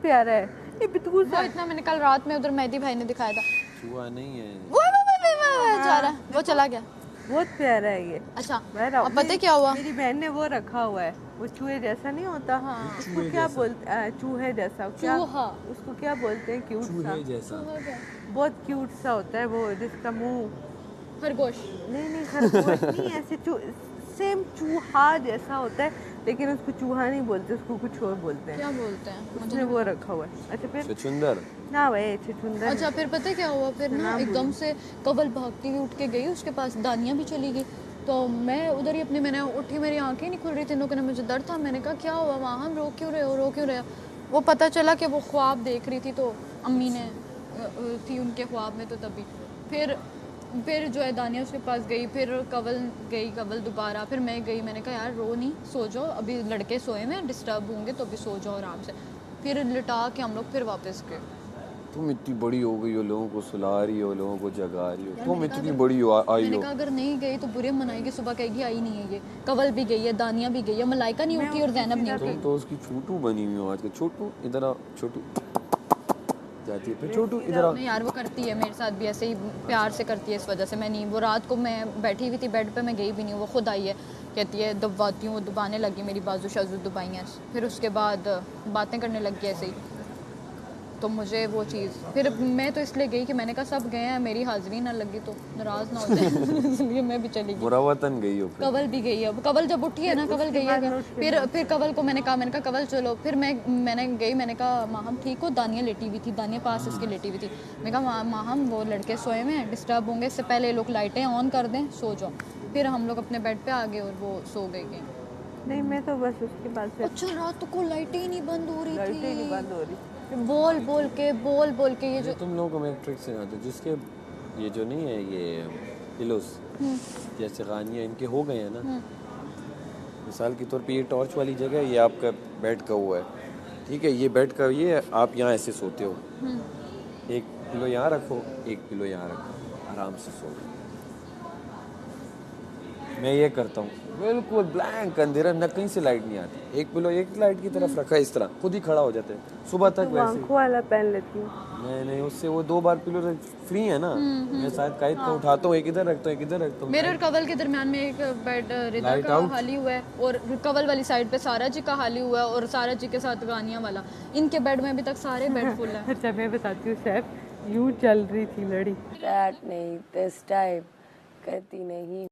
प्यारा है ये बितूस वो इतना मैंने कल रात में उधर मेहदी भाई ने दिखाया था। चूहा नहीं है वो जा रहा है, वो चला गया। बहुत प्यारा है ये। अच्छा अब पता है क्या हुआ? मेरी बहन ने वो रखा हुआ है, वो चूहे जैसा नहीं होता। हाँ। उसको क्या बोलते हैं? चूहे जैसा क्या? चूहा। उसको क्या बोलते हैं? क्यूट सा, चूहे जैसा बहुत क्यूट सा होता है वो, जिसका मुंह खरगोश। नहीं खरगोश नहीं, ऐसे सेम चूहा जैसा होता है, लेकिन उसको चूहा नहीं बोलते, उसको कुछ और बोलते हैं। क्या बोलते हैं? उसने वो रखा हुआ है। अच्छा फिर छुछुंदर ना भाई छुछुंदर। अच्छा फिर पता है क्या हुआ? फिर ना एकदम से कवल भागती हुई उठ के गई उसके पास, दानिया भी चली गई। तो मैं उधर ही अपनी, मैंने उठी, मेरी आंखें नहीं खुल रही थी, लोगों ने, मुझे डर था। मैंने कहा क्या हुआ वहाँ, हम रो क्यों रहे हो? वो पता चला कि वो ख्वाब देख रही थी, तो अम्मी ने थी उनके ख्वाब में, तो तभी फिर जो है दानिया उसके पास गई, फिर कवल दोबारा, फिर मैं गई। मैंने कहा यार रो नहीं, सो जाओ, अभी लड़के सोए में डिस्टर्ब होंगे तो अभी सो जाओ आराम से। फिर लिटा के हम लोग फिर वापस गए। तुम इतनी बड़ी हो गई हो, लोगों को सुला रही हो, लोगों को जगा रही हो, तुम इतनी बड़ी हो आई मैंने हो। कहा अगर नहीं गई तो बुरे मनाएगी, सुबह कहेगी आई नहीं है ये। कवल भी गई है, दानिया भी गई है, मलाइका नहीं उठी और जैनब नहीं उठी। तुम तो उसकी छोटू बनी हुई हो आज के। छोटू इधर आओ, छोटू जाती है, फिर छोटू इधर आओ। नहीं यार वो करती है मेरे साथ भी ऐसे ही, प्यार से करती है, इस वजह से मैं नहीं। वो रात को मैं बैठी हुई थी बेड पे, मैं गई भी नहीं, वो खुद आई है, कहती है दबाती हूँ, वो दबाने लगी मेरी बाजू शाजू दबाई हैं। फिर उसके बाद बातें करने लग गई ऐसे ही। तो मुझे वो चीज़, फिर मैं तो इसलिए गई कि मैंने कहा सब गए हैं, मेरी हाजिरी ना लगी तो नाराज़ ना हो जाए इसलिए मैं भी चली गई। बुरा वतन गई हो फिर। कवल भी गई है, कवल जब उठी है ना, कवल गई है। फिर कवल को मैंने कहा कवल चलो। फिर मैंने गई, मैंने कहा माहम ठीक हो? दानिया लेटी हुई थी, दानिया पास इसके लेटी हुई थी। मैं कहा माहम वो लड़के सोए में डिस्टर्ब होंगे, इससे पहले ये लोग लाइटें ऑन कर दें, सो जाओ। फिर हम लोग अपने बेड पे आ गए और वो सो गई। नहीं मैं तो बस उसके बाद से अच्छा रात को लाइटें ही नहीं बंद हो रही लाइटें थी, नहीं बंद हो रही। बोल बोल के ये जो तुम लोगों को मैं एक ट्रिक सिखाता हूँ, जिसके ये जो नहीं है ये पिलोस जैसे गानियाँ इनके हो गए हैं ना, मिसाल के तौर पे ये टॉर्च वाली जगह, ये आपका बेड का हुआ है, ठीक है, ये बेड का, ये आप यहाँ ऐसे सोते हो, एक पिलो यहाँ रखो, एक पिलो यहाँ रखो, आराम से सो। मैं ये करता हूँ, बिल्कुल ब्लैंक अंधेरा, न कहीं से लाइट नहीं आती, एक पिलो एक लाइट की तरफ रखा है, इस तरह खुद ही खड़ा हो जाता है सुबह तक। वैसे आंखों वाला पहन लेती हूँ नहीं उससे वो 2 बार पिलो फ्री है ना। मैं शायद कायद को उठाता हूँ, एक इधर रखता हूँ, एक इधर रखता हूँ। मेरे और कवल के दरमियान में एक बेड रिदा Light का out? खाली हुआ है, और कवल वाली साइड पे सारा जी का खाली हुआ है, और सारा जी के साथ गानिया वाला। इनके बेड में अभी तक सारे बेड फुल है। अच्छा मैं बताती हूँ सैफ, यूँ चल रही थी लड़ी। दैट नहीं, दिस टाइप करती नहीं।